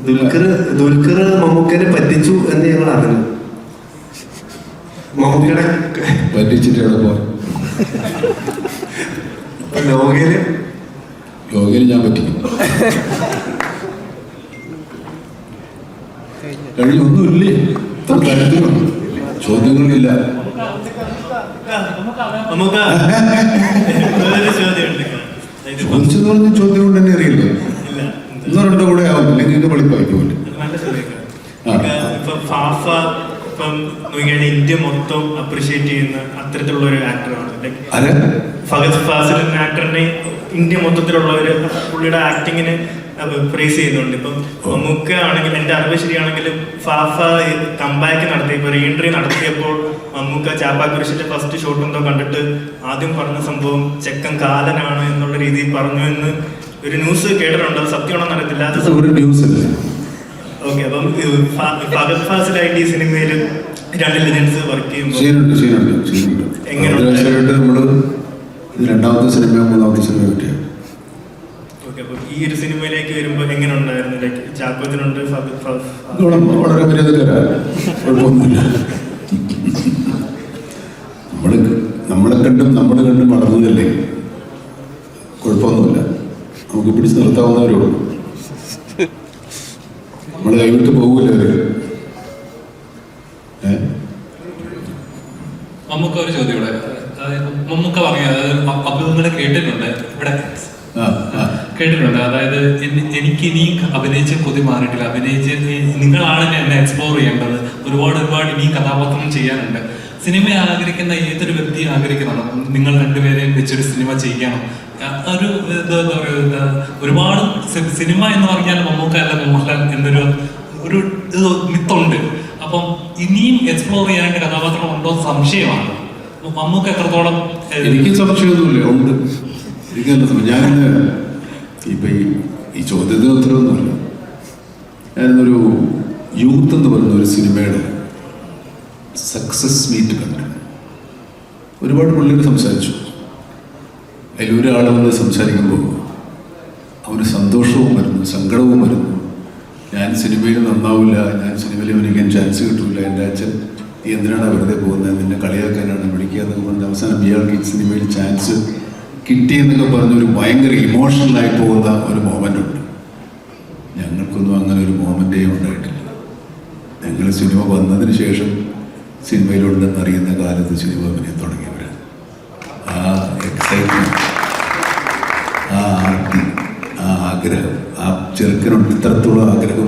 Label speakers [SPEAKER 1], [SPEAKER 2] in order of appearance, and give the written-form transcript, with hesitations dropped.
[SPEAKER 1] ദുൽഖർ മമ്മൂക്കനെ പറ്റിച്ചു എന്ന് ഞങ്ങൾ അറിഞ്ഞു. മമ്മൂക്കയുടെ
[SPEAKER 2] പറ്റിച്ചിട്ടാണ് യോഗയിൽ ഞാൻ പറ്റിക്കും. കഴിഞ്ഞൊന്നുമില്ലേ, ഇത്ര കാര്യത്തിലും ചോദ്യങ്ങളില്ല. ചോദിച്ചെന്ന് പറഞ്ഞ ചോദ്യം കൊണ്ട് തന്നെ അറിയില്ല. ഒന്നോ രണ്ടോ കൂടെ ആവും, അല്ലെങ്കിൽ വെളിപ്പായിക്കൂല്ലേ.
[SPEAKER 3] ഇന്ത്യ മൊത്തം അപ്രീഷിയേറ്റ് ചെയ്യുന്ന അത്തരത്തിലുള്ള ഒരു ആക്ടറാണ്. ഫഹദ് ഫാസിൽ ആക്ടറിനെ ഇന്ത്യ മൊത്തത്തിലുള്ളവര് പുള്ളിയുടെ ആക്ടിങ്ങിന് പ്രൈസ് ചെയ്യുന്നുണ്ട്. ഇപ്പം മമ്മൂക്ക ആണെങ്കിൽ എൻ്റെ അറിവ് ശരിയാണെങ്കിൽ ഫാഫ കംബാക്ക് നടത്തി, ഇപ്പൊ റീഎൻട്രി നടത്തിയപ്പോൾ മമ്മൂക്ക ചാപ്പാക്കുരിശിന്റെ ഫസ്റ്റ് ഷോട്ട് എന്തോ കണ്ടിട്ട് ആദ്യം പറഞ്ഞ സംഭവം ചെക്കൻ കാലനാണ് എന്നുള്ള രീതിയിൽ പറഞ്ഞു എന്ന് ഒരു ന്യൂസ് കേട്ടിട്ടുണ്ട്. സത്യമാണെന്ന് അറിയത്തില്ല. ഓക്കെ, അപ്പം ഫഹദ് ഫാസിലായിട്ട് ഈ സിനിമയിൽ 2 ലെജൻസ് വർക്ക് ചെയ്യുമ്പോൾ
[SPEAKER 2] രണ്ടാമത്തെ സിനിമ 3ാമത്തെ സിനിമ പറ്റിയ.
[SPEAKER 3] ഓക്കെ, അപ്പം ഈ ഒരു സിനിമയിലേക്ക് വരുമ്പോൾ എങ്ങനെ ഉണ്ടായിരുന്നു? ലൈക്ക് ചാക്കോത്തിനുണ്ട്,
[SPEAKER 2] വളരെ കുഴപ്പമൊന്നുമില്ല. നമ്മളെ കണ്ടും വളർന്നതല്ലേ, കുഴപ്പമൊന്നുമില്ല. നമുക്ക് പിടിച്ച് നിർത്താവുന്നവരുള്ളൂ. നമ്മൾ കൈവിട്ട് പോകില്ല അവര്.
[SPEAKER 4] മമ്മൂക്ക ഒരു ചോദ്യം ഇവിടെ. മമ്മൂക്ക പറഞ്ഞു, അതായത് അഭിനന്ദനെ കേട്ടിട്ടുണ്ട് ഇവിടെ, കേട്ടിട്ടുണ്ട്. അതായത് എനിക്ക് ഇനിയും അഭിനയിച്ച് കൊതി മാറിയിട്ടില്ല. അഭിനയിച്ച് നിങ്ങളാണ് എന്നെ എക്സ്പ്ലോർ ചെയ്യേണ്ടത്. ഒരുപാട് ഇനി കഥാപാത്രം ചെയ്യാനുണ്ട്. സിനിമ ആഗ്രഹിക്കുന്ന ഏതൊരു വ്യക്തി ആഗ്രഹിക്കുന്നതാണ് നിങ്ങൾ രണ്ടുപേരെയും വെച്ചൊരു സിനിമ ചെയ്യണം. ഒരു ഒരുപാട് സിനിമ എന്ന് പറഞ്ഞാൽ മമ്മൂക്ക അല്ല മോഹൻലാൽ എന്നൊരു മിത്തുണ്ട്. അപ്പം ഇനിയും എക്സ്പ്ലോർ ചെയ്യാനായിട്ട് കഥാപാത്രം ഉണ്ടോ സംശയമാണ്. മമ്മൂക്ക എത്രത്തോളം?
[SPEAKER 2] എനിക്ക് സംശയമൊന്നുമില്ല, ഉണ്ട്. ഞാനിന്ന് ഇപ്പൊ ഈ ചോദ്യത്തിന് ഉത്തരവൊന്നുമില്ല. ഞാനിന്നൊരു യൂത്ത് എന്ന് പറയുന്ന ഒരു സിനിമയുടെ സക്സസ് മീറ്റ് കണ്ടു. ഒരുപാട് പിള്ളേർ സംസാരിച്ചു. അതിലൊരാൾ വന്ന് സംസാരിക്കുമ്പോൾ അവന് സന്തോഷവും വരുന്നു, സങ്കടവും വരുന്നു. ഞാൻ സിനിമയിൽ നന്നാവില്ല, ഞാൻ സിനിമയിൽ എനിക്ക് ചാൻസ് കിട്ടില്ല, എൻ്റെ അച്ഛൻ നീ എന്തിനാണ് വെറുതെ പോകുന്നത്, നിന്നെ കളിയാക്കാനാണ് വിളിക്കുക എന്നൊക്കെ പറഞ്ഞ് അവസാനം ഇയാൾക്ക് ഈ സിനിമയിൽ ചാൻസ് കിട്ടിയെന്നൊക്കെ പറഞ്ഞൊരു ഭയങ്കര ഇമോഷണലായി പോകുന്ന ഒരു മൊമെൻ്റ് ഉണ്ട്. ഞങ്ങൾക്കൊന്നും അങ്ങനെ ഒരു മൊമെൻ്റേ ഉണ്ടായിട്ടില്ല. ഞങ്ങൾ സിനിമ വന്നതിന് ശേഷം സിനിമയിലുണ്ടെന്ന് അറിയുന്ന കാലത്ത് സിനിമ അഭിനയം തുടങ്ങിയവരാണ്. ആ എക്സൈറ്റ്മെൻറ്റ്, ആ ആർത്തി, ആ ആഗ്രഹം, ആ ചെറുക്കനുണ്ട് ഇത്രത്തോളം ആഗ്രഹം